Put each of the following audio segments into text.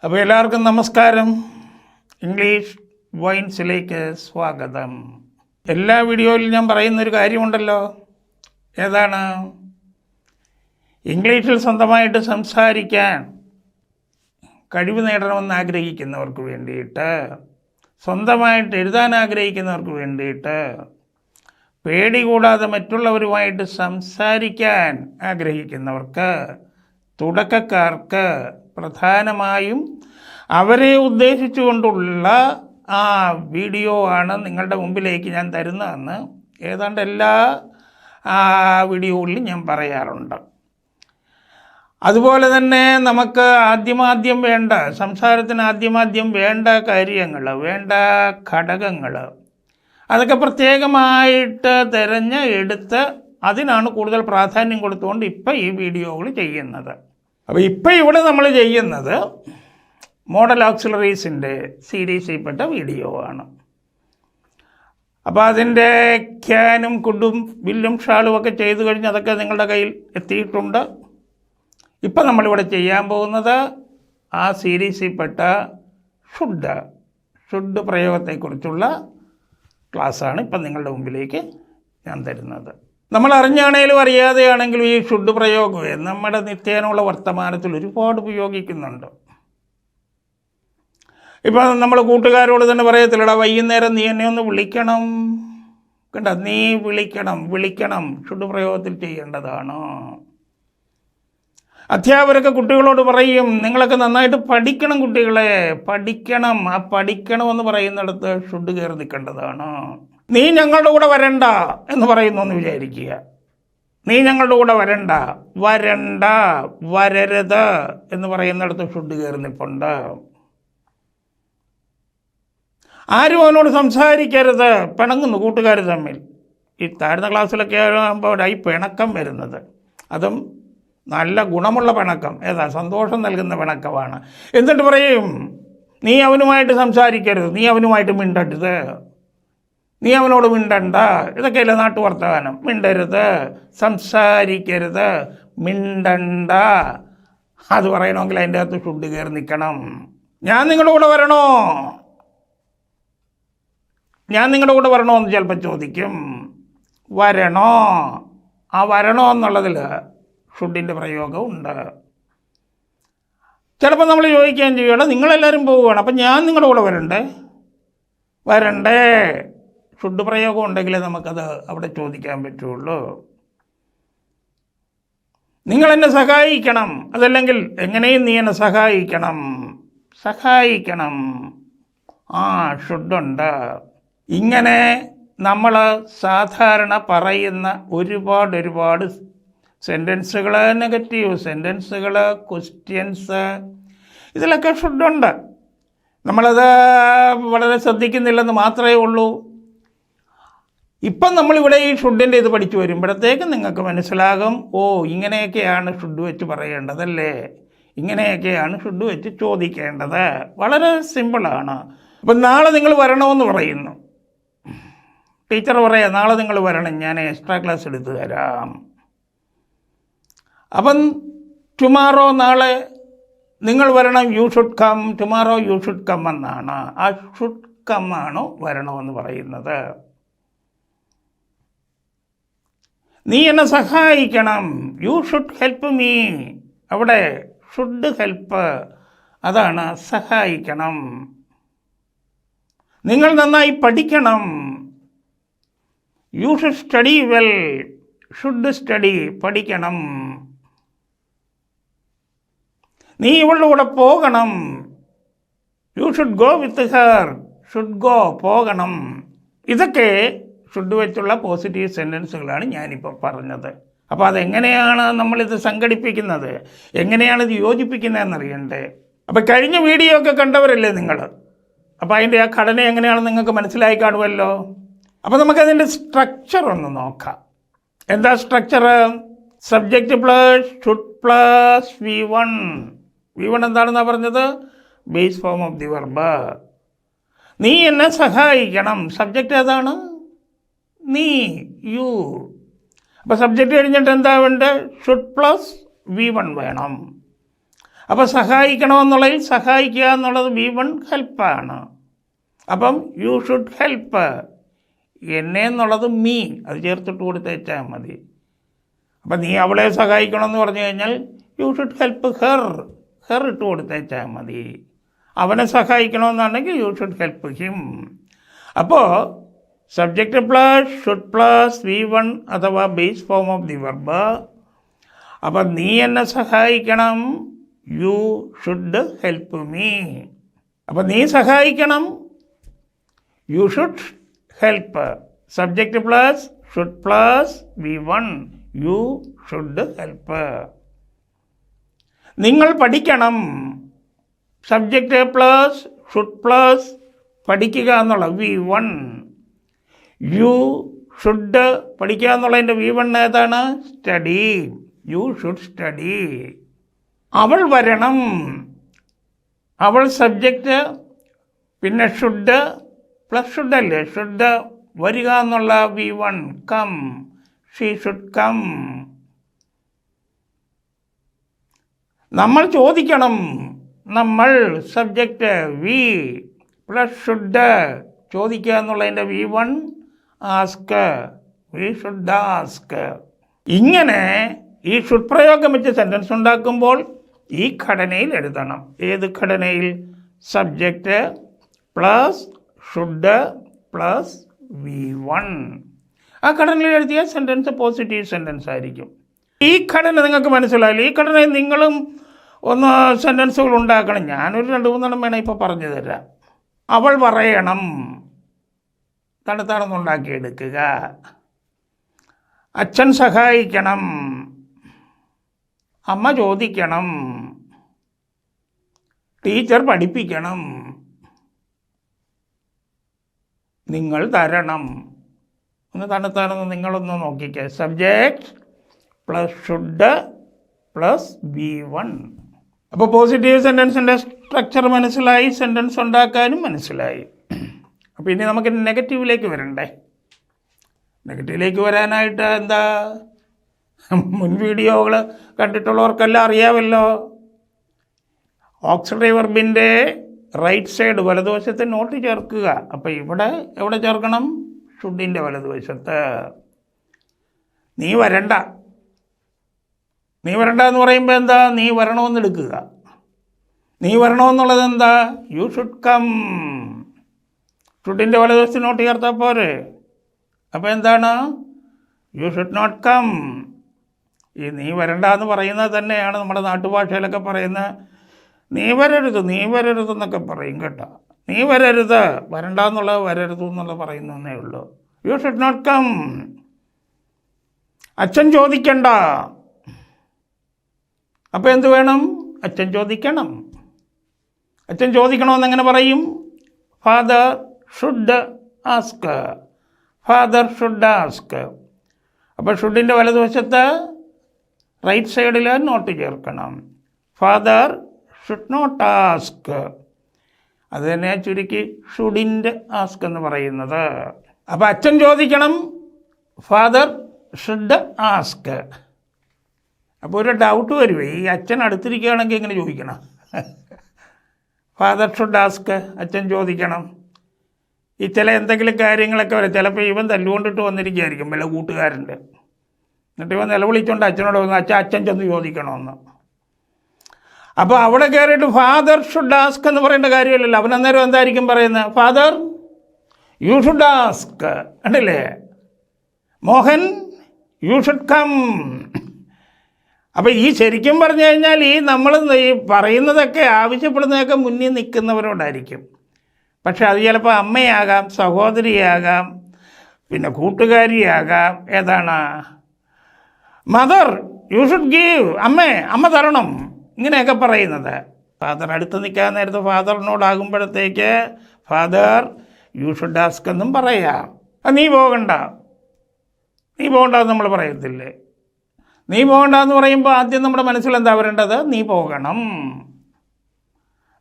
അപ്പോൾ എല്ലാവർക്കും നമസ്കാരം. ഇംഗ്ലീഷ് വൈൻസിലേക്ക് സ്വാഗതം. എല്ലാ വീഡിയോയിലും ഞാൻ പറയുന്നൊരു കാര്യമുണ്ടല്ലോ, ഏതാണ്? ഇംഗ്ലീഷിൽ സ്വന്തമായിട്ട് സംസാരിക്കാൻ കഴിവ് നേടണമെന്ന് ആഗ്രഹിക്കുന്നവർക്ക് വേണ്ടിയിട്ട്, സ്വന്തമായിട്ട് എഴുതാൻ ആഗ്രഹിക്കുന്നവർക്ക് വേണ്ടിയിട്ട്, പേടി കൂടാതെ മറ്റുള്ളവരുമായിട്ട് സംസാരിക്കാൻ ആഗ്രഹിക്കുന്നവർക്ക്, തുടക്കക്കാർക്ക് പ്രധാനമായും അവരെ ഉദ്ദേശിച്ചുകൊണ്ടുള്ള ആ വീഡിയോ ആണ് നിങ്ങളുടെ മുമ്പിലേക്ക് ഞാൻ തരുന്നതെന്ന് ഏതാണ്ട് എല്ലാ വീഡിയോകളിലും ഞാൻ പറയാറുണ്ട്. അതുപോലെ തന്നെ നമുക്ക് ആദ്യമാദ്യം വേണ്ട, സംസാരത്തിന് ആദ്യമാദ്യം വേണ്ട കാര്യങ്ങൾ, വേണ്ട ഘടകങ്ങൾ, അതൊക്കെ പ്രത്യേകമായിട്ട് എടുത്ത് അതിനാണ് കൂടുതൽ പ്രാധാന്യം കൊടുത്തുകൊണ്ട് ഇപ്പം ഈ വീഡിയോകൾ ചെയ്യുന്നത്. അപ്പോൾ ഇപ്പം ഇവിടെ നമ്മൾ ചെയ്യുന്നത് മോഡൽ ഓക്സിലറീസിൻ്റെ സീരീസിൽപ്പെട്ട വീഡിയോ ആണ്. അപ്പോൾ അതിൻ്റെ ക്യാനും കുഡും ബില്ലും ഷാളും ഒക്കെ ചെയ്തു കഴിഞ്ഞ് അതൊക്കെ നിങ്ങളുടെ കയ്യിൽ എത്തിയിട്ടുണ്ട്. ഇപ്പം നമ്മളിവിടെ ചെയ്യാൻ പോകുന്നത് ആ സീരീസിൽപ്പെട്ട ഷുഡ് പ്രയോഗത്തെക്കുറിച്ചുള്ള ക്ലാസ്സാണ് ഇപ്പം നിങ്ങളുടെ മുമ്പിലേക്ക് ഞാൻ തരുന്നത്. നമ്മൾ അറിഞ്ഞാണേലും അറിയാതെയാണെങ്കിലും ഈ ഷുഡ് പ്രയോഗമേ നമ്മുടെ നിത്യേനയുള്ള വർത്തമാനത്തിൽ ഒരുപാട് ഉപയോഗിക്കുന്നുണ്ട്. ഇപ്പം നമ്മൾ കൂട്ടുകാരോട് തന്നെ പറയത്തില്ലടാ, വൈകുന്നേരം നീ എന്നെ ഒന്ന് വിളിക്കണം, കണ്ട, നീ വിളിക്കണം ഷുഡ് പ്രയോഗത്തിൽ ചെയ്യേണ്ടതാണ്. അധ്യാപകരൊക്കെ കുട്ടികളോട് പറയും, നിങ്ങളൊക്കെ നന്നായിട്ട് പഠിക്കണം കുട്ടികളെ, പഠിക്കണം. ആ പഠിക്കണമെന്ന് പറയുന്നിടത്ത് ഷുഡ് കയറി നിൽക്കേണ്ടതാണ്. നീ ഞങ്ങളുടെ കൂടെ വരണ്ട എന്ന് പറയുന്നു എന്ന് വിചാരിക്കുക. നീ ഞങ്ങളുടെ കൂടെ വരണ്ട, വരരുത് എന്ന് പറയുന്നിടത്ത് ഷുഡ് കയറി നിൽപ്പുണ്ട്. ആരും അവനോട് സംസാരിക്കരുത്, പിണങ്ങുന്നു കൂട്ടുകാർ തമ്മിൽ. ഈ താഴ്ന്ന ക്ലാസ്സിലൊക്കെ ആകുമ്പോൾ ഈ പിണക്കം വരുന്നത്, അതും നല്ല ഗുണമുള്ള പിണക്കം, സന്തോഷം നൽകുന്ന പിണക്കമാണ്. എന്നിട്ട് പറയും, നീ അവനുമായിട്ട് സംസാരിക്കരുത്, നീ അവനുമായിട്ട് മിണ്ടരുത്, നീ അവനോട് മിണ്ടണ്ട. ഇതൊക്കെയല്ലേ നാട്ടുവർത്തമാനം. മിണ്ടരുത്, സംസാരിക്കരുത്, മിണ്ടണ്ട. അത് പറയണമെങ്കിൽ അതിൻ്റെ അകത്ത് ഷുഡ് കയറി നിൽക്കണം. ഞാൻ നിങ്ങളുടെ കൂടെ വരണോ എന്ന് ചിലപ്പോൾ ചോദിക്കും. വരണോ എന്നുള്ളതിൽ ഷുഡിൻ്റെ പ്രയോഗമുണ്ട്. ചിലപ്പോൾ നമ്മൾ ചോദിക്കുകയും ചെയ്യണം, നിങ്ങളെല്ലാവരും പോവുകയാണ്, അപ്പം ഞാൻ നിങ്ങളുടെ കൂടെ വരണ്ടേ. ഷുഡ് പ്രയോഗം ഉണ്ടെങ്കിലേ നമുക്കത് അവിടെ ചോദിക്കാൻ പറ്റുള്ളൂ. നിങ്ങളെന്നെ സഹായിക്കണം, അതല്ലെങ്കിൽ എങ്ങനെയും നീ എന്നെ സഹായിക്കണം. ഷുഡുണ്ട്. ഇങ്ങനെ നമ്മൾ സാധാരണ പറയുന്ന ഒരുപാട് സെൻറ്റൻസുകൾ, നെഗറ്റീവ് സെൻറ്റൻസുകൾ, ക്വസ്റ്റ്യൻസ്, ഇതിലൊക്കെ ഷുഡുണ്ട്. നമ്മളത് വളരെ ശ്രദ്ധിക്കുന്നില്ലെന്ന് മാത്രമേ ഉള്ളൂ. ഇപ്പം നമ്മളിവിടെ ഈ ഷുഡിൻ്റെ ഇത് പഠിച്ചു വരുമ്പോഴത്തേക്ക് നിങ്ങൾക്ക് മനസ്സിലാകും, ഇങ്ങനെയൊക്കെയാണ് ഷുഡ് വെച്ച് പറയേണ്ടതല്ലേ, ഇങ്ങനെയൊക്കെയാണ് ഷുഡ് വെച്ച് ചോദിക്കേണ്ടത്. വളരെ സിമ്പിളാണ്. അപ്പം നാളെ നിങ്ങൾ വരണമെന്ന് പറയുന്നു, ടീച്ചർ പറയാം നാളെ നിങ്ങൾ വരണം, ഞാൻ എക്സ്ട്രാ ക്ലാസ് എടുത്തു തരാം. അപ്പം നാളെ നിങ്ങൾ വരണം, you should come, you should come എന്നാണ്. ആ ഷുഡ് കം ആണ് വരണമെന്ന് പറയുന്നത്. നീ എന്നെ സഹായിക്കണം, യു ഷുഡ് ഹെൽപ്പ് മീ. അവിടെ ഷുഡ് ഹെൽപ്പ്, അതാണ് സഹായിക്കണം. നിങ്ങൾ നന്നായി പഠിക്കണം, you should study well, should study, പഠിക്കണം. നീ ഇവളുടെ കൂടെ പോകണം, U should go with her, should go, പോകണം. ഇതൊക്കെ ഷുഡ് വെച്ചുള്ള പോസിറ്റീവ് സെൻറ്റൻസുകളാണ് ഞാനിപ്പോൾ പറഞ്ഞത്. അപ്പോൾ അതെങ്ങനെയാണ് നമ്മളിത് സംഘടിപ്പിക്കുന്നത്, എങ്ങനെയാണ് ഇത് യോജിപ്പിക്കുന്നതെന്നറിയണ്ടേ. അപ്പോൾ കഴിഞ്ഞ വീഡിയോ ഒക്കെ കണ്ടവരല്ലേ നിങ്ങൾ, അപ്പോൾ അതിൻ്റെ ആ ഘടന എങ്ങനെയാണെന്ന് നിങ്ങൾക്ക് മനസ്സിലായി കാണുമല്ലോ. അപ്പോൾ നമുക്കതിൻ്റെ സ്ട്രക്ചർ ഒന്ന് നോക്കാം. എന്താ structure? Subject plus should plus V1. V1 എന്താണെന്നാണ് പറഞ്ഞത്? Base form of the verb. നീ എന്നെ സഹായിക്കണം, സബ്ജക്റ്റ് ഏതാണ്? നീ, യു. അപ്പോൾ സബ്ജക്റ്റ് കഴിഞ്ഞിട്ട് എന്താ വേണ്ടത്? ഷുഡ് പ്ലസ് V1 വേണം. അപ്പോൾ സഹായിക്കണമെന്നുള്ളതിൽ സഹായിക്കുക എന്നുള്ളത് V1 ഹെൽപ്പാണ്. അപ്പം യു ഷുഡ് ഹെൽപ്പ്. എന്നെ എന്നുള്ളത് മീ, അത് ചേർത്തിട്ട് കൊടുത്തേച്ചാൽ മതി. അപ്പം നീ അവളെ സഹായിക്കണമെന്ന് പറഞ്ഞു കഴിഞ്ഞാൽ you should help her, her ഇട്ട് കൊടുത്തേച്ചാൽ മതി. അവനെ സഹായിക്കണമെന്നാണെങ്കിൽ യു ഷുഡ് ഹെൽപ്പ് ഹിം. അപ്പോൾ subject plus should plus V1 അഥവാ base form of the verb. അപ്പം നീ എന്നെ സഹായിക്കണം, യു ഷുഡ് ഹെൽപ്പ് മീ. അപ്പം നീ സഹായിക്കണം, you should help. Subject plus should plus V1, you should help. നിങ്ങൾ പഠിക്കണം, സബ്ജക്റ്റ് പ്ലസ് ഷുഡ് പ്ലസ് പഠിക്കുക എന്നുള്ള V1, യു ഷുഡ് പഠിക്കുക എന്നുള്ളതിൻ്റെ V1 ഏതാണ്? Study, you should study. അവൾ വരണം, അവൾ സബ്ജക്റ്റ്, പിന്നെ ഷുഡ് പ്ലസ് ഷുഡ് അല്ലേ, ഷുഡ് വരിക എന്നുള്ള V1, come, she should come. നമ്മൾ ചോദിക്കണം, നമ്മൾ സബ്ജക്റ്റ് വി പ്ലസ് ഷുഡ് ചോദിക്കുക എന്നുള്ളതിൻ്റെ V1 ask, we should ask. ഇങ്ങനെ ഈ ഷുഡ് പ്രയോഗം വെച്ച് സെൻറ്റൻസ് ഉണ്ടാക്കുമ്പോൾ ഈ ഘടനയിൽ എഴുതണം. ഏത് ഘടനയിൽ? Subject plus should plus V1. ആ ഘടനയിൽ എഴുതിയ സെൻറ്റൻസ് പോസിറ്റീവ് സെൻറ്റൻസ് ആയിരിക്കും. ഈ ഘടന നിങ്ങൾക്ക് മനസ്സിലായില്ല. ഈ ഘടനയിൽ നിങ്ങളും ഒന്ന് സെൻറ്റൻസുകൾ ഉണ്ടാക്കണം. ഞാനൊരു 2-3 വേണം ഇപ്പോൾ പറഞ്ഞു തരാം. അവൾ പറയണം, തണുത്താണെന്നുണ്ടാക്കിയെടുക്കുക. അച്ഛൻ സഹായിക്കണം, അമ്മ ചോദിക്കണം, ടീച്ചർ പഠിപ്പിക്കണം, നിങ്ങൾ തരണം. ഒന്ന് തണുത്താണെന്ന് നിങ്ങളൊന്ന് നോക്കിക്കേ. Subject plus should plus V1. അപ്പോൾ പോസിറ്റീവ് സെൻറ്റൻസിൻ്റെ സ്ട്രക്ചർ മനസ്സിലായി, സെൻറ്റൻസ് ഉണ്ടാക്കാനും മനസ്സിലായി. അപ്പോൾ ഇനി നമുക്ക് നെഗറ്റീവിലേക്ക് വരണ്ടേ. നെഗറ്റീവിലേക്ക് വരാനായിട്ട് എന്താ, മുൻ വീഡിയോകൾ കണ്ടിട്ടുള്ളവർക്കെല്ലാം അറിയാമല്ലോ. ഓക്സിലറി വെർബിൻ്റെ റൈറ്റ് സൈഡ് വലതുവശത്ത് നോട്ട് ചേർക്കുക. അപ്പോൾ ഇവിടെ എവിടെ ചേർക്കണം? ഷുഡിൻ്റെ വലതുവശത്ത്. നീ വരണ്ട, നീ വരണ്ട എന്ന് പറയുമ്പോൾ എന്താ? നീ വരണമെന്ന് എടുക്കുക. നീ വരണമെന്നുള്ളത് എന്താ? U should come. ഷുഡിൻ്റെ വലതുവശത്ത് നോട്ട് ചേർത്താൽ പോരെ. അപ്പോൾ എന്താണ്? You should not come. ഈ നീ വരണ്ട എന്ന് പറയുന്നത് തന്നെയാണ് നമ്മുടെ നാട്ടുഭാഷയിലൊക്കെ പറയുന്ന നീ വരരുത്, നീ വരരുത് എന്നൊക്കെ പറയും കേട്ടോ. നീ വരരുത്, വരണ്ട എന്നുള്ളത് വരരുത് എന്നുള്ളത് പറയുന്നതേ ഉള്ളൂ. You should not come. അച്ഛൻ ചോദിക്കണ്ട. അപ്പോൾ എന്ത് വേണം? അച്ഛൻ ചോദിക്കണം. അച്ഛൻ ചോദിക്കണമെന്ന് എങ്ങനെ പറയും? Father should ask, father should ask. അപ്പോൾ ഷുഡിൻ്റെ വലതുവശത്ത് റൈറ്റ് സൈഡിൽ നോട്ട് ചേർക്കണം. Father should not ask. അത് തന്നെ ചുരുക്കി ഷുഡിൻ്റെ ആസ്ക് എന്ന് പറയുന്നത്. അപ്പോൾ അച്ഛൻ ചോദിക്കണം, ഫാദർ ഷുഡ് ആസ്ക്. അപ്പോൾ ഒരു ഡൗട്ട് വരുവേ, ഈ അച്ഛൻ അടുത്തിരിക്കുകയാണെങ്കിൽ എങ്ങനെ ചോദിക്കണം? ഫാദർ ഷുഡ് ആസ്ക്, അച്ഛൻ ചോദിക്കണം. ഈ ചില എന്തെങ്കിലും കാര്യങ്ങളൊക്കെ വരും. ചിലപ്പോൾ ഇവൻ തല്ലുകൊണ്ടിട്ട് വന്നിരിക്കുകയായിരിക്കും വല്ല കൂട്ടുകാരൻ്റെ. എന്നിട്ട് ഇവൻ നിലവിളിച്ചുകൊണ്ട് അച്ഛനോട് വന്നു, അച്ഛൻ ചെന്ന് ചോദിക്കണമെന്ന്. അപ്പോൾ അവിടെ കയറിയിട്ട് ഫാദർ ഷുഡ് ആസ്ക് എന്ന് പറയേണ്ട കാര്യമില്ലല്ലോ. അവൻ അന്നേരം എന്തായിരിക്കും പറയുന്നത്? Father you should ask. കണ്ടില്ലേ? Mohan you should come. അപ്പോൾ ഈ ശരിക്കും പറഞ്ഞു കഴിഞ്ഞാൽ ഈ നമ്മൾ ഈ പറയുന്നതൊക്കെ ആവശ്യപ്പെടുന്നതൊക്കെ മുന്നിൽ നിൽക്കുന്നവരോടായിരിക്കും. പക്ഷെ അത് ചിലപ്പോൾ അമ്മയാകാം, സഹോദരിയാകാം, പിന്നെ കൂട്ടുകാരിയാകാം. ഏതാണ്? Mother you should give. അമ്മ തരണം, ഇങ്ങനെയൊക്കെ പറയുന്നത്. ഫാദർ അടുത്ത് നിൽക്കാൻ നേരത്ത് ഫാദറിനോടാകുമ്പോഴത്തേക്ക് ഫാദർ യു ഷുഡ് ആസ്ക് എന്നും പറയാം. നീ പോകണ്ട, നീ പോകണ്ടെന്ന് നമ്മൾ പറയത്തില്ലേ? നീ പോകണ്ടെന്ന് പറയുമ്പോൾ ആദ്യം നമ്മുടെ മനസ്സിലെന്താ വരേണ്ടത്? നീ പോകണം.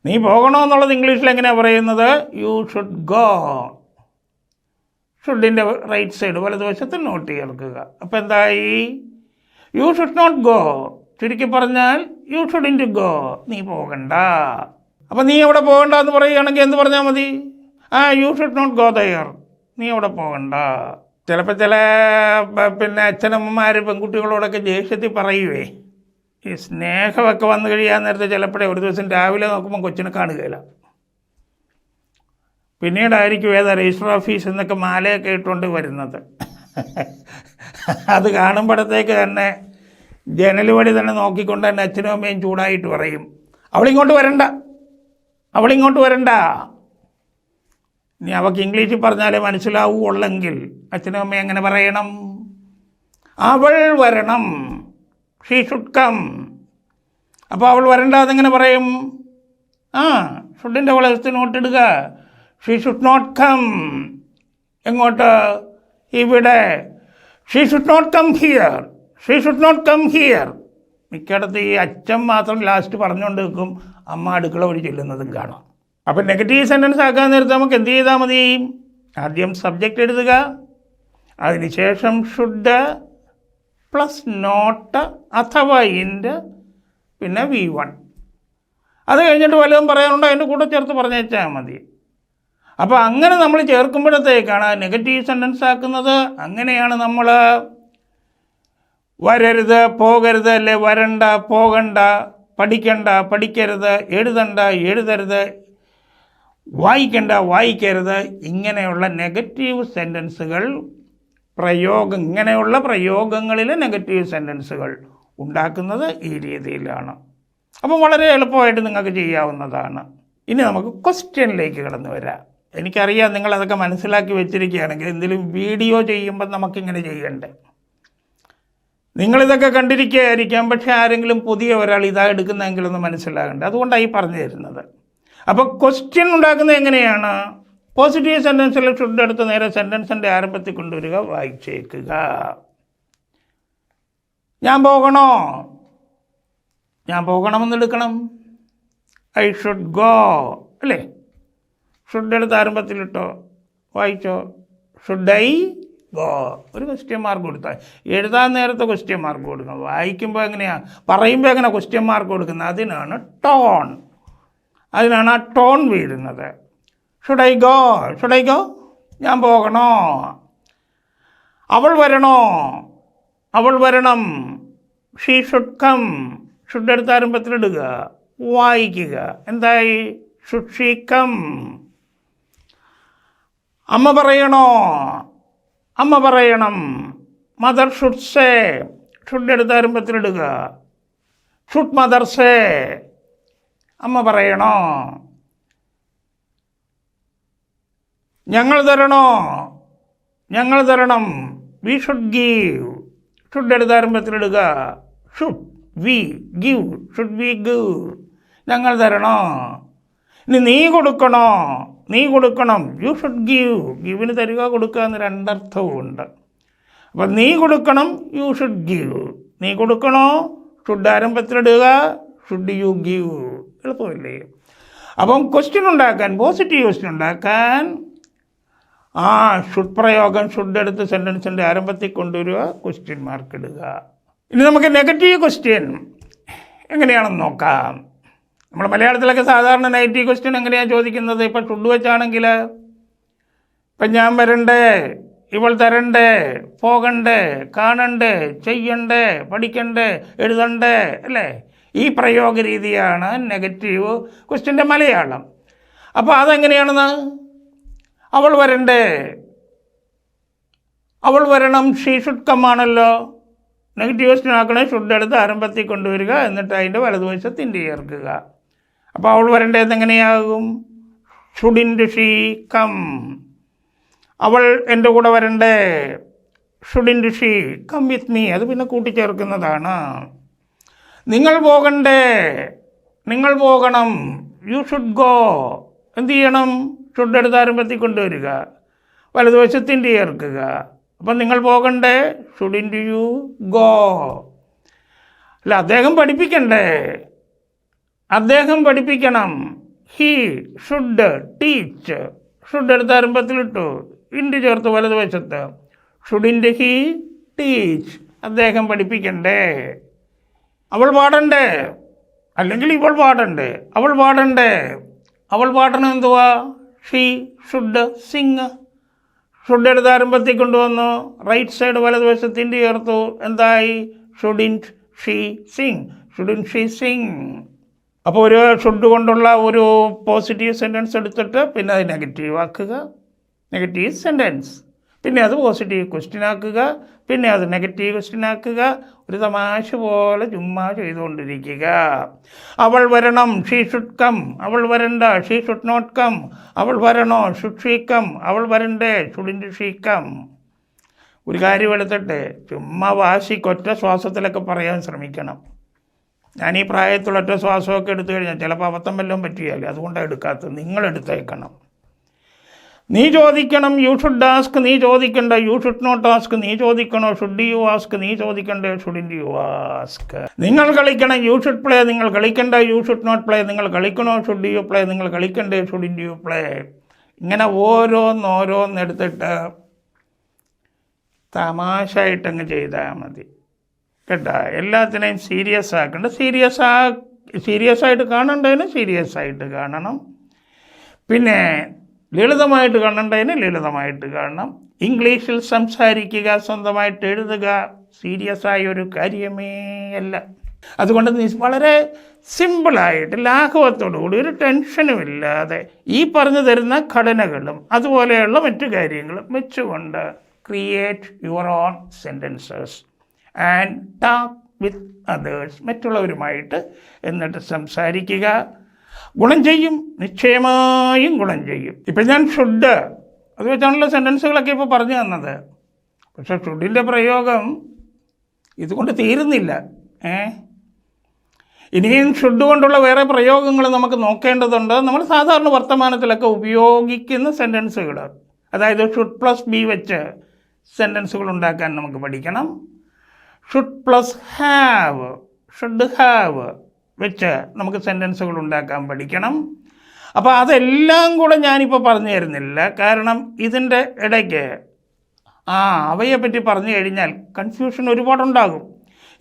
നീ പോകണമെന്നുള്ളത് ഇംഗ്ലീഷിൽ എങ്ങനെയാണ് പറയുന്നത്? You should go. ഷുഡിൻ്റെ റൈറ്റ് സൈഡ് വലതുവശത്ത് നോട്ട് ചേർക്കുക. അപ്പോൾ എന്തായി? You should not go. ചുരുക്കി പറഞ്ഞാൽ യു ഷുഡിൻറ്റ് ഗോ, നീ പോകണ്ട. അപ്പം നീ അവിടെ പോകണ്ട എന്ന് പറയുകയാണെങ്കിൽ എന്ത് പറഞ്ഞാൽ മതി? You should not go there, നീ അവിടെ പോകണ്ട. ചിലപ്പോൾ ചില അച്ഛനമ്മമാർ പെൺകുട്ടികളോടൊക്കെ ദേഷ്യത്തിൽ പറയുവേ. ഈ സ്നേഹമൊക്കെ വന്നു കഴിയാൻ നേരത്തെ ചിലപ്പോഴേ ഒരു ദിവസം രാവിലെ നോക്കുമ്പോൾ കൊച്ചിനെ കാണുകയില്ല. പിന്നീടായിരിക്കും രജിസ്റ്റർ ഓഫീസ് എന്നൊക്കെ മാലയൊക്കെ ഇട്ടുകൊണ്ട് വരുന്നത്. അത് കാണുമ്പോഴത്തേക്ക് തന്നെ ജനൽ വഴി തന്നെ നോക്കിക്കൊണ്ട് തന്നെ അച്ഛനും അമ്മയും ചൂടായിട്ട് പറയും, അവളിങ്ങോട്ട് വരണ്ട, അവളിങ്ങോട്ട് വരണ്ട. ഇനി അവൾക്ക് ഇംഗ്ലീഷിൽ പറഞ്ഞാലേ മനസ്സിലാവുള്ളെങ്കിൽ അച്ഛനും അമ്മയും എങ്ങനെ പറയണം? അവൾ വരണം, ഷീ ഷുഡ് കം. അപ്പോൾ അവൾ വരണ്ട അതെങ്ങനെ പറയും? ഷുഡിൻ്റെ വളർത്തിനോട്ട് ഇടുക, ഷീ ഷുഡ് നോട്ട് കം. എങ്ങോട്ട്? ഇവിടെ. She should not come here, she should not come here. മിക്കയിടത്ത് ഈ അച്ഛൻ മാത്രം ലാസ്റ്റ് പറഞ്ഞുകൊണ്ട് നിൽക്കും, അമ്മ അടുക്കള വഴി ചെല്ലുന്നതും കാണാം. അപ്പം നെഗറ്റീവ് സെൻറ്റൻസ് ആക്കാൻ നേരത്ത് നമുക്ക് എന്ത് ചെയ്താൽ മതി? ആദ്യം സബ്ജക്റ്റ് എഴുതുക, അതിനുശേഷം ഷുഡ് പ്ലസ് നോട്ട് അഥവാ ഇൻഡ്, പിന്നെ V1. അത് കഴിഞ്ഞിട്ട് വല്ലതും പറയാനുണ്ടോ അതിൻ്റെ കൂടെ ചേർത്ത് പറഞ്ഞേച്ചാൽ മതി. അപ്പോൾ അങ്ങനെ നമ്മൾ ചേർക്കുമ്പോഴത്തേക്കാണ് നെഗറ്റീവ് സെൻറ്റൻസ് ആക്കുന്നത്. അങ്ങനെയാണ് നമ്മൾ വരരുത്, പോകരുത്, അല്ലെ വരണ്ട, പോകണ്ട, പഠിക്കണ്ട, പഠിക്കരുത്, എഴുതണ്ട, എഴുതരുത്, വായിക്കണ്ട, വായിക്കരുത്, ഇങ്ങനെയുള്ള നെഗറ്റീവ് സെൻറ്റൻസുകൾ ഇങ്ങനെയുള്ള പ്രയോഗങ്ങളിൽ നെഗറ്റീവ് സെൻറ്റൻസുകൾ ഉണ്ടാക്കുന്നത് ഈ രീതിയിലാണ്. അപ്പോൾ വളരെ എളുപ്പമായിട്ട് നിങ്ങൾക്ക് ചെയ്യാവുന്നതാണ്. ഇനി നമുക്ക് ക്വസ്റ്റ്യനിലേക്ക് കടന്നു വരാം. എനിക്കറിയാം നിങ്ങളതൊക്കെ മനസ്സിലാക്കി വെച്ചിരിക്കുകയാണെങ്കിൽ എന്തെങ്കിലും വീഡിയോ ചെയ്യുമ്പോൾ നമുക്കിങ്ങനെ ചെയ്യണ്ടേ. നിങ്ങളിതൊക്കെ കണ്ടിരിക്കുകയായിരിക്കാം, പക്ഷേ ആരെങ്കിലും പുതിയ ഒരാൾ ഇതാ എടുക്കുന്നതെങ്കിലൊന്ന് മനസ്സിലാകണ്ടേ. അതുകൊണ്ടാണ് ഈ പറഞ്ഞു തരുന്നത്. അപ്പോൾ ക്വസ്റ്റ്യൻ ഉണ്ടാക്കുന്നത് എങ്ങനെയാണ്? പോസിറ്റീവ് സെൻറ്റൻസിൽ ഷുഡ് എടുത്ത് നേരെ സെൻറ്റൻസിൻ്റെ ആരംഭത്തിൽ കൊണ്ടുവരിക, വായിച്ചേക്കുക. ഞാൻ പോകണോ? ഞാൻ പോകണമെന്നെടുക്കണം. ഐ ഷുഡ് ഗോ, അല്ലേ? ഷുഡ് എടുത്ത് ആരംഭത്തിലിട്ടോ, വായിച്ചോ. ഷുഡ് ഐ ഗോ, ഒരു ക്വസ്റ്റ്യൻ മാർക്ക് കൊടുത്താൽ. എഴുതാൻ നേരത്തെ ക്വസ്റ്റ്യൻ മാർക്ക് കൊടുക്കണം. വായിക്കുമ്പോൾ എങ്ങനെയാണ്, പറയുമ്പോൾ എങ്ങനെ ക്വസ്റ്റ്യൻ മാർക്ക് കൊടുക്കുന്നത്? അതിനാണ് ടോൺ, അതിനാണ് ആ ടോൺ വീഴുന്നത്. Should I go, should I go, ഞാൻ പോകണോ? അവൾ വരണോ? അവൾ വരണം. ഷീ ഷുഡ് കം, ഷുഡ് എടുത്ത് ആരംഭത്തിലിടുക, വായിക്കുക. എന്തായി? Should she come. അമ്മ പറയണോ? അമ്മ പറയണം. മദർ ഷുഡ് സേ, ഷുഡ് എടുത്ത് ആരംഭത്തിലിടുക, ഷുഡ് മദർ സേ. അമ്മ പറയണോ? ഞങ്ങൾ തരണോ? ഞങ്ങൾ തരണം. വി ഷുഡ് ഗീവ്, ഷുഡ് എടുത്ത് ആരംഭത്തിലിടുക, should we give, should we give. ഞങ്ങൾ തരണോ? ഇനി നീ കൊടുക്കണോ? നീ കൊടുക്കണം. യു ഷുഡ് ഗീവ്, ഗീവിന് തരിക, കൊടുക്കുക എന്ന് രണ്ടർത്ഥവും ഉണ്ട്. അപ്പം നീ കൊടുക്കണം, യു ഷുഡ് ഗീവ്. നീ കൊടുക്കണോ? ഷുഡ് ആരംഭത്തിലിടുക, ഷുഡ് യു ഗീവ്. എളുപ്പമില്ലേ? അപ്പം ക്വസ്റ്റ്യൻ ഉണ്ടാക്കാൻ, പോസിറ്റീവ് ക്വസ്റ്റ്യൻ ഉണ്ടാക്കാൻ ഷുഡ് പ്രയോഗം ഷുഡ് എടുത്ത് സെൻറ്റൻസിൻ്റെ ആരംഭത്തിൽ കൊണ്ടുവരിക, ക്വസ്റ്റ്യൻ മാർക്ക് ഇടുക. ഇനി നമുക്ക് നെഗറ്റീവ് ക്വസ്റ്റ്യൻ എങ്ങനെയാണെന്ന് നോക്കാം. നമ്മൾ മലയാളത്തിലൊക്കെ സാധാരണ നെഗറ്റീവ് ക്വസ്റ്റ്യൻ എങ്ങനെയാണ് ചോദിക്കുന്നത്? ഇപ്പം ഷുഡ് വെച്ചാണെങ്കിൽ ഇപ്പം ഞാൻ വരണ്ടേ, ഇവൾ തരണ്ടേ, പോകണ്ടേ, കാണണ്ടേ, ചെയ്യണ്ടേ, പഠിക്കണ്ടേ, എഴുതണ്ടേ, അല്ലേ? ഈ പ്രയോഗ രീതിയാണ് നെഗറ്റീവ് ക്വസ്റ്റ്യൻ്റെ മലയാളം. അപ്പോൾ അതെങ്ങനെയാണെന്ന്? അവൾ വരണ്ടേ, അവൾ വരണം, ഷീ ഷുഡ് കം ആണല്ലോ. നെഗറ്റീവ് ക്വസ്റ്റ്യൻ ആക്കണേ ഷുഡ് എടുത്ത് ആരംഭത്തിൽ കൊണ്ടുവരിക, എന്നിട്ട് അതിൻ്റെ വലതുവശത്ത് ഇൻഡ് ചേർക്കുക. അപ്പോൾ അവൾ വരണ്ടേന്ന് എങ്ങനെയാകും? Shouldn't she come. അവൾ എൻ്റെ കൂടെ വരണ്ടേ, shouldn't she come with me. അത് പിന്നെ കൂട്ടിച്ചേർക്കുന്നതാണ്. നിങ്ങൾ പോകണ്ടേ, നിങ്ങൾ പോകണം, യു ഷുഡ് ഗോ. എന്ത് ചെയ്യണം? ഷുഡ് എടുത്ത് ആരംഭത്തിൽ കൊണ്ടുവരിക, വലതുവശത്ത് ഇൻഡ് ചേർക്കുക. അപ്പം നിങ്ങൾ പോകണ്ടേ, ഷുഡിൻറ്റ് യു ഗോ. അല്ല, അദ്ദേഹം പഠിപ്പിക്കണ്ടേ, അദ്ദേഹം പഠിപ്പിക്കണം. ഹി ഷുഡ് ടീച്ച്, ഷുഡ് എടുത്ത് ആരംഭത്തിലിട്ടു, ഇൻഡ് ചേർത്ത് വലതുവശത്ത്. ഷുഡിൻറ്റ് ഹി ടീച്ച്, അദ്ദേഹം പഠിപ്പിക്കണ്ടേ. അവൾ പാടണ്ടേ, അല്ലെങ്കിൽ ഇവൾ പാടണ്ടേ, അവൾ പാടണ്ടേ. അവൾ പാടണം എന്തുവാ? She should Singh. ഷുഡ് എടുത്ത് ആരംഭത്തിൽ കൊണ്ടുവന്നു, റൈറ്റ് സൈഡ് വലതുവശത്തിൻ്റെ ചേർത്തു, എന്തായി? Shouldn't she Singh, shouldn't she Singh. അപ്പോൾ ഒരു ഷുഡ് കൊണ്ടുള്ള ഒരു പോസിറ്റീവ് സെൻറ്റൻസ് എടുത്തിട്ട് പിന്നെ അത് നെഗറ്റീവ് ആക്കുക, നെഗറ്റീവ് സെൻറ്റൻസ്, പിന്നെ അത് പോസിറ്റീവ് ക്വസ്റ്റ്യൻ ആക്കുക, പിന്നെ അത് നെഗറ്റീവ് ക്വസ്റ്റ്യൻ ആക്കുക. ഒരു തമാശ പോലെ ചുമ്മാ ചെയ്തുകൊണ്ടിരിക്കുക. അവൾ വരണം, ഷീ ഷുഡ് കം. അവൾ വരണ്ട, ഷീ ഷുഡ് നോട്ട് കം. അവൾ വരണോ, ഷുഡ് ഷീ കം. അവൾ വരണ്ടേ, ഷുഡിൻറ്റ് ഷീ കം. ഒരു കാര്യം എടുത്തിട്ട് ചുമ്മാ വാശിക്കൊറ്റ ശ്വാസത്തിലൊക്കെ പറയാൻ ശ്രമിക്കണം. ഞാൻ ഈ പ്രായത്തിൽ ഒറ്റ ശ്വാസമൊക്കെ എടുത്തു കഴിഞ്ഞാൽ ചിലപ്പോൾ അബദ്ധം വല്ലതും പറ്റിയാലേ, അതുകൊണ്ടാണ് എടുക്കാത്തത്. നിങ്ങളെടുത്തേക്കണം. നീ ചോദിക്കണം, യു ഷുഡ് ആസ്ക്. നീ ചോദിക്കണ്ട, യു ഷുഡ് നോട്ട് ആസ്ക്. നീ ചോദിക്കണോ, ഷുഡ് യു ആസ്ക്. നീ ചോദിക്കണ്ടേ, ഷുഡിൻറ്റ് യു ആസ്ക്. നിങ്ങൾ കളിക്കണം, യു ഷുഡ് പ്ലേ. നിങ്ങൾ കളിക്കണ്ട, യു ഷുഡ് നോട്ട് പ്ലേ. നിങ്ങൾ കളിക്കണോ, ഷുഡ് യു പ്ലേ. നിങ്ങൾ കളിക്കണ്ടേ, ഷുഡിൻറ്റ് യു പ്ലേ. ഇങ്ങനെ ഓരോന്നെടുത്തിട്ട് തമാശയായിട്ടങ്ങ് ചെയ്താൽ മതി കേട്ടോ. എല്ലാത്തിനെയും സീരിയസ് ആക്കണ്ട. സീരിയസ് ആയിട്ട് കാണേണ്ടതിന് സീരിയസ് ആയിട്ട് കാണണം. പിന്നെ ലളിതമായിട്ട് കാണേണ്ടതിന് ലളിതമായിട്ട് കാണണം. ഇംഗ്ലീഷിൽ സംസാരിക്കുക, സ്വന്തമായിട്ട് എഴുതുക സീരിയസ് ആയ ഒരു കാര്യമേ അല്ല. അതുകൊണ്ട് വളരെ സിമ്പിളായിട്ട് ലാഘവത്തോടു കൂടി ഒരു ടെൻഷനും ഇല്ലാതെ ഈ പറഞ്ഞു തരുന്ന ഘടനകളും അതുപോലെയുള്ള മറ്റു കാര്യങ്ങളും വെച്ചുകൊണ്ട് create your own sentences and talk with others. മറ്റുള്ളവരുമായിട്ട് എന്നിട്ട് സംസാരിക്കുക. ഗുണം ചെയ്യും, നിശ്ചയമായും ഗുണം ചെയ്യും. ഇപ്പം ഞാൻ ഷുഡ് അത് വെച്ചാണല്ലോ സെൻറ്റൻസുകളൊക്കെ ഇപ്പോൾ പറഞ്ഞു തന്നത്. പക്ഷേ ഷുഡിൻ്റെ പ്രയോഗം ഇതുകൊണ്ട് തീരുന്നില്ല. ഇനിയും ഷുഡ് കൊണ്ടുള്ള വേറെ പ്രയോഗങ്ങൾ നമുക്ക് നോക്കേണ്ടതുണ്ട്. നമ്മൾ സാധാരണ വർത്തമാനത്തിലൊക്കെ ഉപയോഗിക്കുന്ന സെൻറ്റൻസുകൾ, അതായത് ഷുഡ് പ്ലസ് ബി വെച്ച് സെൻറ്റൻസുകൾ ഉണ്ടാക്കാൻ നമുക്ക് പഠിക്കണം. Should plus have, should have വെച്ച് നമുക്ക് സെൻറ്റൻസുകൾ ഉണ്ടാക്കാൻ പഠിക്കണം. അപ്പോൾ അതെല്ലാം കൂടെ ഞാനിപ്പോൾ പറഞ്ഞു തരുന്നില്ല. കാരണം ഇതിൻ്റെ ഇടയ്ക്ക് അവയെപ്പറ്റി പറഞ്ഞു കഴിഞ്ഞാൽ കൺഫ്യൂഷൻ ഒരുപാടുണ്ടാകും.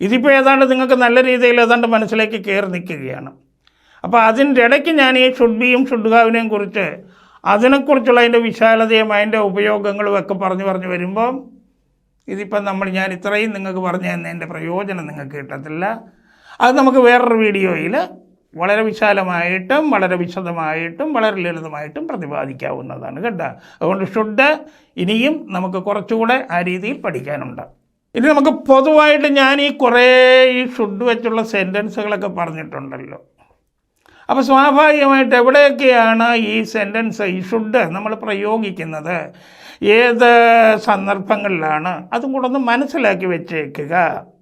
ഇതിപ്പോൾ ഏതാണ്ട് നിങ്ങൾക്ക് നല്ല രീതിയിൽ ഏതാണ്ട് മനസ്സിലേക്ക് കയറി നിൽക്കുകയാണ്. അപ്പോൾ അതിൻ്റെ ഇടയ്ക്ക് ഞാൻ ഈ ഷുഡ് ബിയും ഷുഡ് ഹാവിനെയും കുറിച്ച് അതിനെക്കുറിച്ചുള്ള അതിൻ്റെ വിശാലതയും അതിൻ്റെ ഉപയോഗങ്ങളും ഒക്കെ പറഞ്ഞു വരുമ്പോൾ ഇതിപ്പം ഞാൻ ഇത്രയും നിങ്ങൾക്ക് പറഞ്ഞു തന്നതിൻ്റെ പ്രയോജനം നിങ്ങൾക്ക് കിട്ടത്തില്ല. അത് നമുക്ക് വേറൊരു വീഡിയോയിൽ വളരെ വിശാലമായിട്ടും വളരെ വിശദമായിട്ടും വളരെ ലളിതമായിട്ടും പ്രതിപാദിക്കാവുന്നതാണ് കേട്ടോ. അതുകൊണ്ട് ഷുഡ് ഇനിയും നമുക്ക് കുറച്ചുകൂടെ ആ രീതിയിൽ പഠിക്കാനുണ്ട്. ഇനി നമുക്ക് പൊതുവായിട്ട് ഞാൻ ഈ ഷുഡ് വെച്ചുള്ള സെൻറ്റൻസുകളൊക്കെ പറഞ്ഞിട്ടുണ്ടല്ലോ. അപ്പോൾ സ്വാഭാവികമായിട്ട് എവിടെയൊക്കെയാണ് ഈ സെൻറ്റൻസ് ഈ ഷുഡ് നമ്മൾ പ്രയോഗിക്കുന്നത്, ഏത് സന്ദർഭങ്ങളിലാണ്, അതും കൂടെ ഒന്ന് മനസ്സിലാക്കി വെച്ചേക്കുക.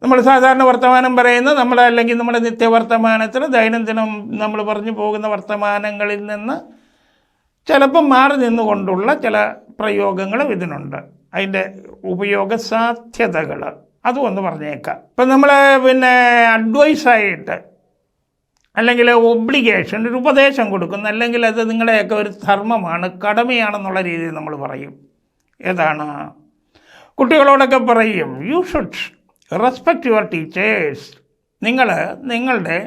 നമ്മൾ സാധാരണ വർത്തമാനം പറയുന്ന അല്ലെങ്കിൽ നമ്മുടെ നിത്യവർത്തമാനത്തിൽ ദൈനംദിനം നമ്മൾ പറഞ്ഞു പോകുന്ന വർത്തമാനങ്ങളിൽ നിന്ന് ചിലപ്പം മാറി നിന്നുകൊണ്ടുള്ള ചില പ്രയോഗങ്ങളും ഇതിനുണ്ട്. അതിൻ്റെ ഉപയോഗ സാധ്യതകൾ അതും ഒന്ന് പറഞ്ഞേക്കാം. ഇപ്പം നമ്മൾ അഡ്വൈസായിട്ട് അല്ലെങ്കിൽ ഒബ്ലിഗേഷൻ, ഒരു ഉപദേശം കൊടുക്കുന്ന, അല്ലെങ്കിൽ അത് നിങ്ങളുടെയൊക്കെ ഒരു ധർമ്മമാണ്, കടമയാണെന്നുള്ള രീതിയിൽ നമ്മൾ പറയും. ഏതാണ്? കുട്ടികളോടൊക്കെ പറയും, you should respect your teachers. നിങ്ങളുടെ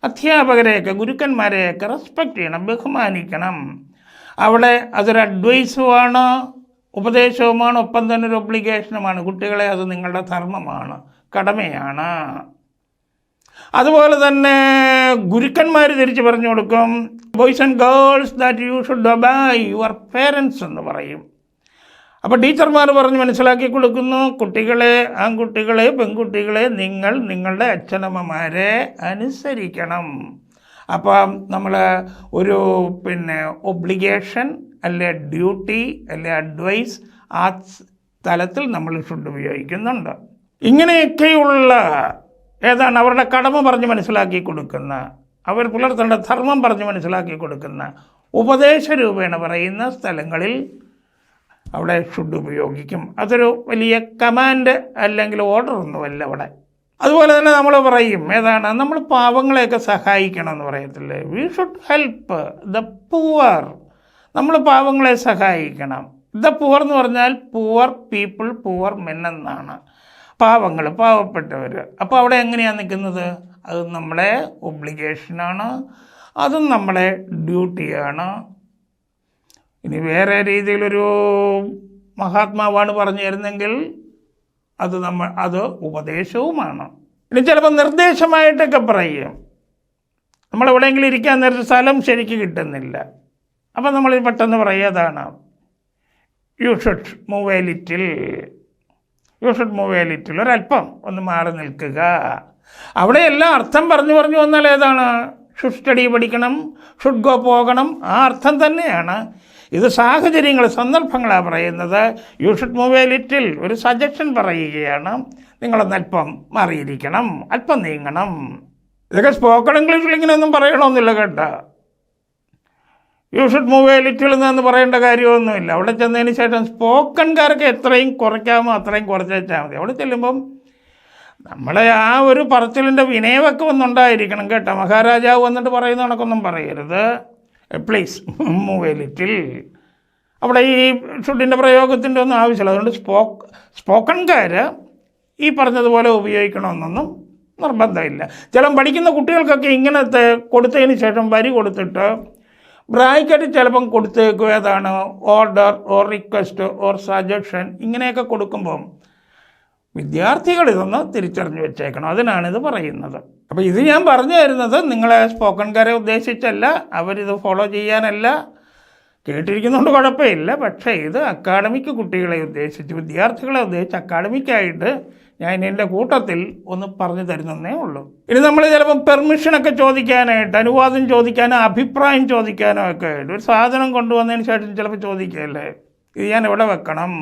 അധ്യാപകരെയൊക്കെ ഗുരുക്കന്മാരെയൊക്കെ റെസ്പെക്റ്റ് ചെയ്യണം, ബഹുമാനിക്കണം. അവിടെ അതൊരു അഡ്വൈസുമാണ്, ഉപദേശവുമാണ്, ഒപ്പം തന്നെ ഒരു ഒബ്ലിഗേഷനുമാണ്. കുട്ടികളെ അത് നിങ്ങളുടെ ധർമ്മമാണ്, കടമയാണ്. അതുപോലെ തന്നെ ഗുരുക്കന്മാർ തിരിച്ച് പറഞ്ഞു കൊടുക്കും, boys and girls that you should obey your parents എന്ന് പറയും. അപ്പോൾ ടീച്ചർമാർ പറഞ്ഞ് മനസ്സിലാക്കി കൊടുക്കുന്നു, കുട്ടികളെ, ആൺകുട്ടികളെ, പെൺകുട്ടികളെ, നിങ്ങളുടെ അച്ഛനമ്മമാരെ അനുസരിക്കണം. അപ്പം നമ്മൾ ഒരു ഒബ്ലിഗേഷൻ അല്ലെ ഡ്യൂട്ടി അല്ലെ അഡ്വൈസ് ആ തലത്തിൽ നമ്മൾ ഷുഡ് ഉപയോഗിക്കുന്നുണ്ട്. ഇങ്ങനെയൊക്കെയുള്ള ഏതാണ് അവരുടെ കടമ പറഞ്ഞ് മനസ്സിലാക്കി കൊടുക്കുന്ന, അവർ പുലർത്തേണ്ട ധർമ്മം പറഞ്ഞ് മനസ്സിലാക്കി കൊടുക്കുന്ന, ഉപദേശ രൂപേണ പറയുന്ന സ്ഥലങ്ങളിൽ അവിടെ ഷുഡ് ഉപയോഗിക്കും. അതൊരു വലിയ കമാൻഡ് അല്ലെങ്കിൽ ഓർഡർ ഒന്നുമല്ല അവിടെ. അതുപോലെ തന്നെ നമ്മൾ പറയും, ഏതാണ്, നമ്മൾ പാവങ്ങളെയൊക്കെ സഹായിക്കണം എന്ന് പറയത്തില്ലേ, we should help the poor. നമ്മൾ പാവങ്ങളെ സഹായിക്കണം. ദ പുവർ എന്ന് പറഞ്ഞാൽ പുവർ പീപ്പിൾ, പുവർ മെൻ എന്നാണ്. പാവങ്ങൾ, പാവപ്പെട്ടവർ. അപ്പോൾ അവിടെ എങ്ങനെയാണ് നിൽക്കുന്നത്? അത് നമ്മളെ ഒബ്ലിഗേഷനാണ്, അതും നമ്മളെ ഡ്യൂട്ടിയാണ്. ഇനി വേറെ രീതിയിലൊരു മഹാത്മാവാണ് പറഞ്ഞു തരുന്നെങ്കിൽ അത് ഉപദേശവുമാണ്. ഇനി ചിലപ്പോൾ നിർദ്ദേശമായിട്ടൊക്കെ പറയും. നമ്മളെവിടെയെങ്കിലും ഇരിക്കാൻ നേരത്തെ സ്ഥലം ശരിക്ക് കിട്ടുന്നില്ല, അപ്പം നമ്മൾ പെട്ടെന്ന് പറയുന്നതാണ് you should move A little, ഒരല്പം ഒന്ന് മാറി നിൽക്കുക. അവിടെയെല്ലാം അർത്ഥം പറഞ്ഞു വന്നാൽ ഏതാണ്? ഷുഡ് സ്റ്റഡി പഠിക്കണം, ഷുഡ് ഗോ പോകണം, ആ അർത്ഥം തന്നെയാണ്. ഇത് സാഹചര്യങ്ങൾ, സന്ദർഭങ്ങളാണ് പറയുന്നത്. You should move A little ഒരു സജഷൻ പറയുകയാണ്, നിങ്ങളൊന്നല്പം മാറിയിരിക്കണം, അല്പം നീങ്ങണം. ഇതൊക്കെ സ്പോക്കൺ ഇംഗ്ലീഷിൽ ഇങ്ങനെയൊന്നും പറയണമെന്നില്ല കേട്ടോ. You should move A little എന്ന് പറയേണ്ട കാര്യമൊന്നുമില്ല. അവിടെ ചെന്നതിന് ശേഷം സ്പോക്കൺകാരൊക്കെ എത്രയും കുറയ്ക്കാമോ അത്രയും കുറച്ചാൽ മതി. അവിടെ ചെല്ലുമ്പം നമ്മളെ ആ ഒരു പറച്ചിലിൻ്റെ വിനയമൊക്കെ ഒന്നുണ്ടായിരിക്കണം കേട്ടോ. മഹാരാജാവ് വന്നിട്ട് പറയുന്ന കണക്കൊന്നും പറയരുത്. Please move A little. അവിടെ ഈ ഷുഡിൻ്റെ പ്രയോഗത്തിൻ്റെ ഒന്നും ആവശ്യമില്ല. അതുകൊണ്ട് സ്പോക്കൺകാർ ഈ പറഞ്ഞതുപോലെ ഉപയോഗിക്കണമെന്നൊന്നും നിർബന്ധമില്ല. ചിലപ്പോൾ പഠിക്കുന്ന കുട്ടികൾക്കൊക്കെ ഇങ്ങനത്തെ കൊടുത്തതിന് ശേഷം വരി കൊടുത്തിട്ട് ബ്രാക്കറ്റ് ചിലപ്പം കൊടുത്തേക്കും, ഏതാണ് order or request or suggestion, ഇങ്ങനെയൊക്കെ കൊടുക്കുമ്പം വിദ്യാർത്ഥികൾ ഇതൊന്ന് തിരിച്ചറിഞ്ഞു വെച്ചേക്കണം. അതിനാണിത് പറയുന്നത്. അപ്പോൾ ഇത് ഞാൻ പറഞ്ഞു തരുന്നത് നിങ്ങളെ സ്പോക്കൺകാരെ ഉദ്ദേശിച്ചല്ല, അവരിത് ഫോളോ ചെയ്യാനല്ല. കേട്ടിരിക്കുന്നതുകൊണ്ട് കുഴപ്പമില്ല. പക്ഷേ ഇത് അക്കാഡമിക് കുട്ടികളെ ഉദ്ദേശിച്ച്, വിദ്യാർത്ഥികളെ ഉദ്ദേശിച്ച് അക്കാഡമിക്കായിട്ട് ഞാൻ എൻ്റെ കൂട്ടത്തിൽ ഒന്ന് പറഞ്ഞു തരുന്നതേ ഉള്ളൂ. ഇനി നമ്മൾ ചിലപ്പോൾ പെർമിഷനൊക്കെ ചോദിക്കാനായിട്ട്, അനുവാദം ചോദിക്കാനോ അഭിപ്രായം ചോദിക്കാനോ ഒക്കെ ആയിട്ട് ഒരു സാധനം കൊണ്ടുവന്നതിന് ശേഷം ചിലപ്പോൾ ചോദിക്കുകയല്ലേ, ഇത് ഞാൻ എവിടെ വെക്കണം?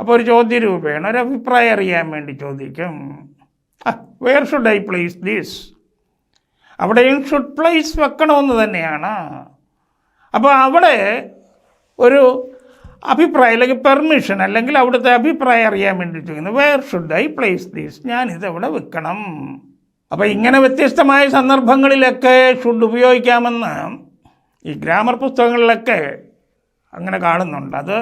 അപ്പോൾ ഒരു ചോദ്യരൂപേണ ഒരു അഭിപ്രായം അറിയാൻ വേണ്ടി ചോദിക്കും, wear should I place this? അവിടെയും ഷുഡ് പ്ലേസ് വെക്കണമെന്ന് തന്നെയാണ്. അപ്പോൾ അവിടെ ഒരു അഭിപ്രായം അല്ലെങ്കിൽ പെർമിഷൻ അല്ലെങ്കിൽ അവിടുത്തെ അഭിപ്രായം അറിയാൻ വേണ്ടി ചോദിക്കുന്നു, where should I place this? ഞാനിതെവിടെ വെക്കണം? അപ്പോൾ ഇങ്ങനെ വ്യത്യസ്തമായ സന്ദർഭങ്ങളിലൊക്കെ ഷുഡ് ഉപയോഗിക്കാമെന്ന് ഈ ഗ്രാമർ പുസ്തകങ്ങളിലൊക്കെ അങ്ങനെ കാണുന്നുണ്ട്. അത്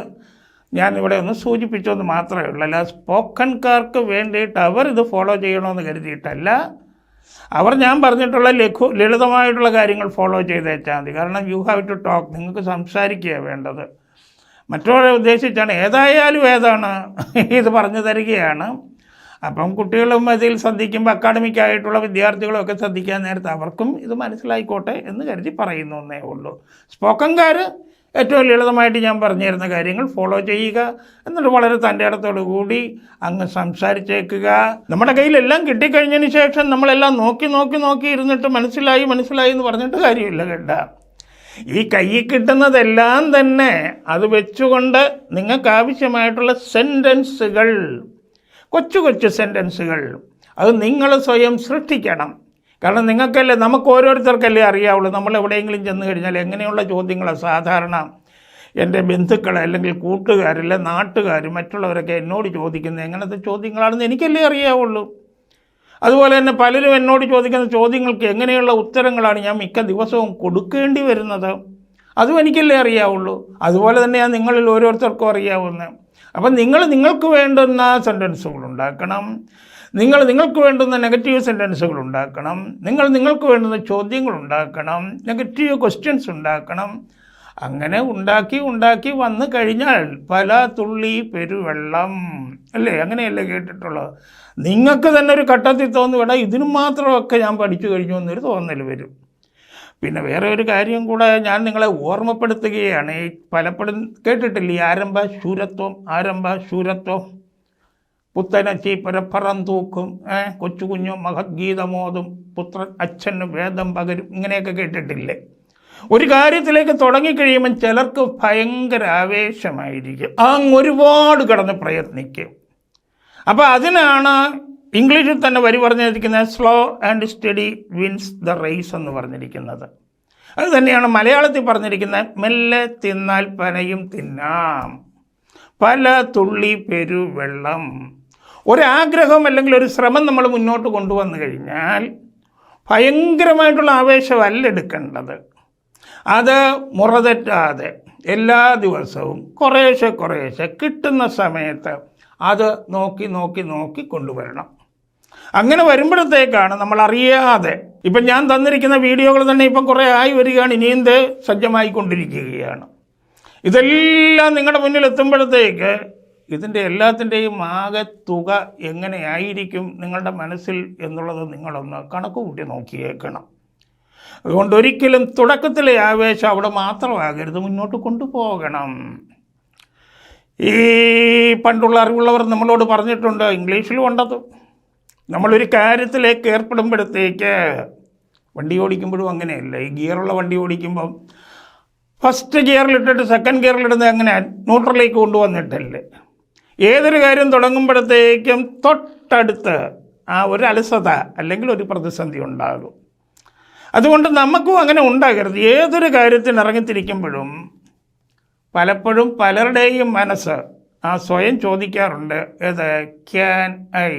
ഞാൻ ഇവിടെ ഒന്ന് സൂചിപ്പിച്ചെന്ന് മാത്രമേ ഉള്ളൂ. അല്ല സ്പോക്കൺകാർക്ക് വേണ്ടിയിട്ട് അവരിത് ഫോളോ ചെയ്യണമെന്ന് കരുതിയിട്ടല്ല. അവർ ഞാൻ പറഞ്ഞിട്ടുള്ള ലളിതമായിട്ടുള്ള കാര്യങ്ങൾ ഫോളോ ചെയ്തേച്ചാൽ മതി. കാരണം യു ഹാവ് ടു ടോക്ക്, നിങ്ങൾക്ക് സംസാരിക്കുക വേണ്ടത്. മറ്റുള്ളവരെ ഉദ്ദേശിച്ചാണ്. ഏതായാലും ഏതാണ് ഇത് പറഞ്ഞു തരികയാണ്. അപ്പം കുട്ടികളും ഇതിൽ ശ്രദ്ധിക്കുമ്പോൾ അക്കാഡമിക്കായിട്ടുള്ള വിദ്യാർത്ഥികളും ഒക്കെ ശ്രദ്ധിക്കാൻ നേരത്തെ അവർക്കും ഇത് മനസ്സിലായിക്കോട്ടെ എന്ന് കരുതി പറയുന്നു എന്നേ ഉള്ളൂ. സ്പോക്കൺകാർ ഏറ്റവും ലളിതമായിട്ട് ഞാൻ പറഞ്ഞു തരുന്ന കാര്യങ്ങൾ ഫോളോ ചെയ്യുക, എന്നിട്ട് വളരെ തൻ്റെ ഇടത്തോടു കൂടി അങ്ങ് സംസാരിച്ചേക്കുക. നമ്മുടെ കയ്യിലെല്ലാം കിട്ടിക്കഴിഞ്ഞതിന് ശേഷം നമ്മളെല്ലാം നോക്കി ഇരുന്നിട്ട് മനസ്സിലായി എന്ന് പറഞ്ഞിട്ട് കാര്യമില്ല കേട്ടോ. ഈ കയ്യിൽ കിട്ടുന്നതെല്ലാം തന്നെ അത് വെച്ചുകൊണ്ട് നിങ്ങൾക്ക് ആവശ്യമായിട്ടുള്ള സെൻറ്റൻസുകൾ, കൊച്ചു സെൻറ്റൻസുകൾ അത് നിങ്ങൾ സ്വയം സൃഷ്ടിക്കണം. കാരണം നിങ്ങൾക്കല്ലേ, നമുക്ക് ഓരോരുത്തർക്കല്ലേ അറിയാവുള്ളൂ. നമ്മൾ എവിടെയെങ്കിലും ചെന്ന് കഴിഞ്ഞാൽ എങ്ങനെയുള്ള ചോദ്യങ്ങളാണ് സാധാരണ എൻ്റെ ബന്ധുക്കൾ അല്ലെങ്കിൽ കൂട്ടുകാരല്ല നാട്ടുകാർ മറ്റുള്ളവരൊക്കെ എന്നോട് ചോദിക്കുന്നത് എങ്ങനത്തെ ചോദ്യങ്ങളാണെന്ന് എനിക്കല്ലേ അറിയാവുള്ളൂ. അതുപോലെ തന്നെ പലരും എന്നോട് ചോദിക്കുന്ന ചോദ്യങ്ങൾക്ക് എങ്ങനെയുള്ള ഉത്തരങ്ങളാണ് ഞാൻ മിക്ക ദിവസവും കൊടുക്കേണ്ടി വരുന്നത്, അതും എനിക്കല്ലേ അറിയാവുള്ളൂ. അതുപോലെ തന്നെയാണ് നിങ്ങളിൽ ഓരോരുത്തർക്കും അറിയാവുന്നത്. അപ്പം നിങ്ങൾക്ക് വേണ്ടുന്ന സെൻറ്റൻസുകൾ ഉണ്ടാക്കണം, നിങ്ങൾക്ക് വേണ്ടുന്ന നെഗറ്റീവ് സെൻറ്റൻസുകൾ ഉണ്ടാക്കണം, നിങ്ങൾക്ക് വേണ്ടുന്ന ചോദ്യങ്ങൾ ഉണ്ടാക്കണം, നെഗറ്റീവ് ക്വസ്റ്റ്യൻസ് ഉണ്ടാക്കണം. അങ്ങനെ ഉണ്ടാക്കി വന്നു കഴിഞ്ഞാൽ പല തുള്ളി പെരുവെള്ളം അല്ലേ, അങ്ങനെയല്ലേ കേട്ടിട്ടുള്ളത്. നിങ്ങൾക്ക് തന്നെ ഒരു ഘട്ടത്തിൽ തോന്നും, വേണ്ട ഇതിനു മാത്രമൊക്കെ ഞാൻ പഠിച്ചു കഴിഞ്ഞു എന്നൊരു തോന്നൽ വരും. പിന്നെ വേറെ ഒരു കാര്യം കൂടെ ഞാൻ നിങ്ങളെ ഓർമ്മപ്പെടുത്തുകയാണ്. ഈ പലപ്പോഴും കേട്ടിട്ടില്ലേ ആരംഭ ശൂരത്വം, പുത്തനച്ചി പരപ്പറം തൂക്കും, കൊച്ചു കുഞ്ഞു മഹദ്ഗീതമോതും, പുത്രൻ അച്ഛന് വേദം പകരും, ഇങ്ങനെയൊക്കെ കേട്ടിട്ടില്ലേ? ഒരു കാര്യത്തിലേക്ക് തുടങ്ങിക്കഴിയുമ്പം ചിലർക്ക് ഭയങ്കര ആവേശമായിരിക്കും, ഒരുപാട് കിടന്ന് പ്രയത്നിക്കും. അപ്പോൾ അതിനാണ് ഇംഗ്ലീഷിൽ തന്നെ വരി പറഞ്ഞിരിക്കുന്നത് slow and steady wins the race എന്ന് പറഞ്ഞിരിക്കുന്നത്. അത് തന്നെയാണ് മലയാളത്തിൽ പറഞ്ഞിരിക്കുന്നത് മെല്ലെ തിന്നാൽ പനയും തിന്നാം, പല തുള്ളി പെരുവെള്ളം. ഒരാഗ്രഹം അല്ലെങ്കിൽ ഒരു ശ്രമം നമ്മൾ മുന്നോട്ട് കൊണ്ടുവന്നു കഴിഞ്ഞാൽ ഭയങ്കരമായിട്ടുള്ള ആവേശമല്ല എടുക്കേണ്ടത്. അത് മുറതെറ്റാതെ എല്ലാ ദിവസവും കുറേശ്ശെ കിട്ടുന്ന സമയത്ത് അത് നോക്കി നോക്കി നോക്കി കൊണ്ടുവരണം. അങ്ങനെ വരുമ്പോഴത്തേക്കാണ് നമ്മൾ അറിയാതെ, ഇപ്പം ഞാൻ തന്നിരിക്കുന്ന വീഡിയോകൾ തന്നെ ഇപ്പം കുറേ ആയി വരികയാണ്, ഇനിയും സജ്ജമായിക്കൊണ്ടിരിക്കുകയാണ്. ഇതെല്ലാം നിങ്ങളുടെ മുന്നിൽ എത്തുമ്പോഴത്തേക്ക് ഇതിൻ്റെ എല്ലാത്തിൻ്റെയും ആകെ തുക എങ്ങനെയായിരിക്കും നിങ്ങളുടെ മനസ്സിൽ എന്നുള്ളത് നിങ്ങളൊന്ന് കണക്ക് കൂട്ടി നോക്കിയേക്കണം. അതുകൊണ്ട് ഒരിക്കലും തുടക്കത്തിലെ ആവേശം അവിടെ മാത്രമാകരുത്, മുന്നോട്ട് കൊണ്ടുപോകണം. ഈ പണ്ടുള്ള അറിവുള്ളവർ നമ്മളോട് പറഞ്ഞിട്ടുണ്ട്, ഇംഗ്ലീഷിലും ഉണ്ടത്, നമ്മളൊരു കാര്യത്തിലേക്ക് ഏർപ്പെടുമ്പോഴത്തേക്ക്, വണ്ടി ഓടിക്കുമ്പോഴും അങ്ങനെയല്ല, ഈ ഗിയറുള്ള വണ്ടി ഓടിക്കുമ്പം ഫസ്റ്റ് ഗിയറിലിട്ടിട്ട് സെക്കൻഡ് ഗിയറിലിടുന്നത് അങ്ങനെ ന്യൂട്രലിലേക്ക് കൊണ്ടുവന്നിട്ടല്ലേ. ഏതൊരു കാര്യം തുടങ്ങുമ്പോഴത്തേക്കും തൊട്ടടുത്ത് ആ ഒരു അലസത അല്ലെങ്കിൽ ഒരു പ്രതിസന്ധി ഉണ്ടാകും. അതുകൊണ്ട് നമുക്കും അങ്ങനെ ഉണ്ടാകരുത്. ഏതൊരു കാര്യത്തിന് ഇറങ്ങിത്തിരിക്കുമ്പോഴും പലപ്പോഴും പലരുടെയും മനസ്സ് ആ സ്വയം ചോദിക്കാറുണ്ട്, ഏത് ക്യാൻ ഐ,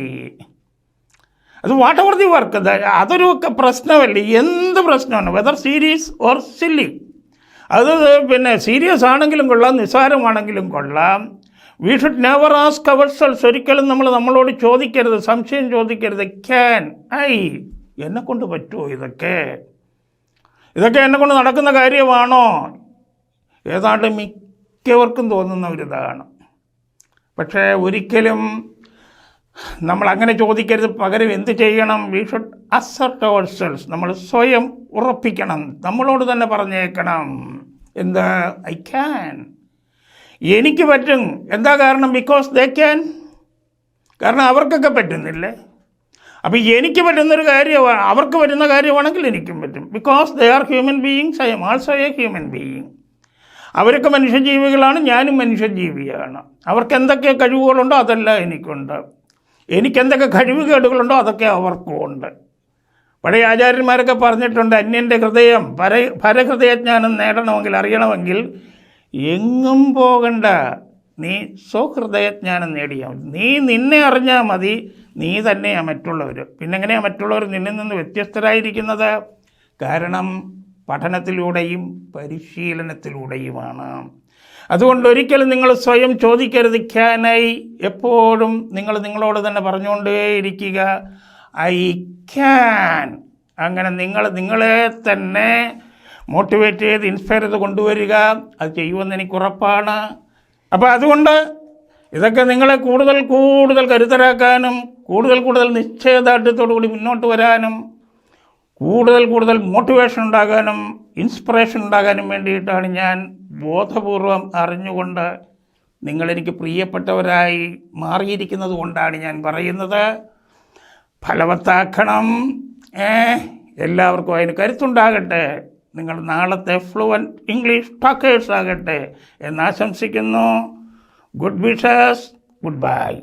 അത് വാട്ട് എവർ ദി വർക്ക്, അതൊരു പ്രശ്നമല്ലേ, എന്ത് പ്രശ്നമാണ്, വെദർ സീരിയസ് ഓർ സില്ലി. അത് പിന്നെ സീരിയസ് ആണെങ്കിലും കൊള്ളാം, നിസ്സാരമാണെങ്കിലും കൊള്ളാം. We should never ask ourselves, ഒരിക്കലും നമ്മളോട് ചോദിക്കരുത്, സംശയം ചോദിക്കരുത്, ക്യാൻ ഐ, എന്നെക്കൊണ്ട് പറ്റുമോ ഇതൊക്കെ എന്നെക്കൊണ്ട് നടക്കുന്ന കാര്യമാണോ? ഏതാണ്ട് മിക്കവർക്കും തോന്നുന്ന ഒരിതാണ്. പക്ഷേ ഒരിക്കലും നമ്മൾ അങ്ങനെ ചോദിക്കരുത്. പകരം എന്ത് ചെയ്യണം? We should assert ourselves, നമ്മൾ സ്വയം ഉറപ്പിക്കണം, നമ്മളോട് തന്നെ പറഞ്ഞേക്കണം, എന്താ, ഐ ക്യാൻ, എനിക്ക് പറ്റും. എന്താ കാരണം? ബിക്കോസ് ദേ ക്യാൻ, കാരണം അവർക്കൊക്കെ പറ്റുന്നില്ലേ. അപ്പോൾ എനിക്ക് പറ്റുന്നൊരു കാര്യമാണ്, അവർക്ക് പറ്റുന്ന കാര്യമാണെങ്കിൽ എനിക്കും പറ്റും. Because they are human beings, I M also A human being. അവരൊക്കെ മനുഷ്യജീവികളാണ്, ഞാനും മനുഷ്യജീവിയാണ്. അവർക്ക് എന്തൊക്കെ കഴിവുകളുണ്ടോ അതെല്ലാം എനിക്കുണ്ട്, എനിക്കെന്തൊക്കെ കഴിവുകേടുകളുണ്ടോ അതൊക്കെ അവർക്കും ഉണ്ട്. പഴയ ആചാര്യന്മാരൊക്കെ പറഞ്ഞിട്ടുണ്ട്, അന്യൻ്റെ ഹൃദയം പരഹൃദയജ്ഞാനം നേടണമെങ്കിൽ, അറിയണമെങ്കിൽ എങ്ങും പോകണ്ട, നീ സ്വഹൃദയജ്ഞാനം നേടിയാൽ മതി. നീ നിന്നെ അറിഞ്ഞാൽ മതി, നീ തന്നെയാണ് മറ്റുള്ളവർ. പിന്നെ എങ്ങനെയാണ് മറ്റുള്ളവർ നിന്നിൽ നിന്ന് വ്യത്യസ്തരായിരിക്കുന്നത്? കാരണം പഠനത്തിലൂടെയും പരിശീലനത്തിലൂടെയുമാണ്. അതുകൊണ്ട് ഒരിക്കലും നിങ്ങൾ സ്വയം ചോദിക്കരുത് ക്യാനായി. എപ്പോഴും നിങ്ങൾ നിങ്ങളോട് തന്നെ പറഞ്ഞുകൊണ്ടേയിരിക്കുക, ഐ ക്യാൻ. അങ്ങനെ നിങ്ങളെ തന്നെ മോട്ടിവേറ്റ് ചെയ്ത് ഇൻസ്പയർ ചെയ്ത് കൊണ്ടുവരിക. അത് ചെയ്യുമെന്ന് എനിക്ക് ഉറപ്പാണ്. അപ്പോൾ അതുകൊണ്ട് ഇതൊക്കെ നിങ്ങളെ കൂടുതൽ കരുത്തരാക്കാനും കൂടുതൽ നിശ്ചയദാർഢ്യത്തോടു കൂടി മുന്നോട്ട് വരാനും കൂടുതൽ മോട്ടിവേഷൻ ഉണ്ടാകാനും ഇൻസ്പിറേഷൻ ഉണ്ടാകാനും വേണ്ടിയിട്ടാണ് ഞാൻ ബോധപൂർവം അറിഞ്ഞുകൊണ്ട് നിങ്ങളെനിക്ക് പ്രിയപ്പെട്ടവരായി മാറിയിരിക്കുന്നത് കൊണ്ടാണ് ഞാൻ പറയുന്നത്. ഫലവത്താക്കണം. എല്ലാവർക്കും അതിന് കരുത്തുണ്ടാകട്ടെ. നിങ്ങൾ നാളത്തെ ഫ്ലുവൻറ്റ് ഇംഗ്ലീഷ് ടോക്കേഴ്സ് ആകട്ടെ എന്നാശംസിക്കുന്നു. Good wishes. Good by.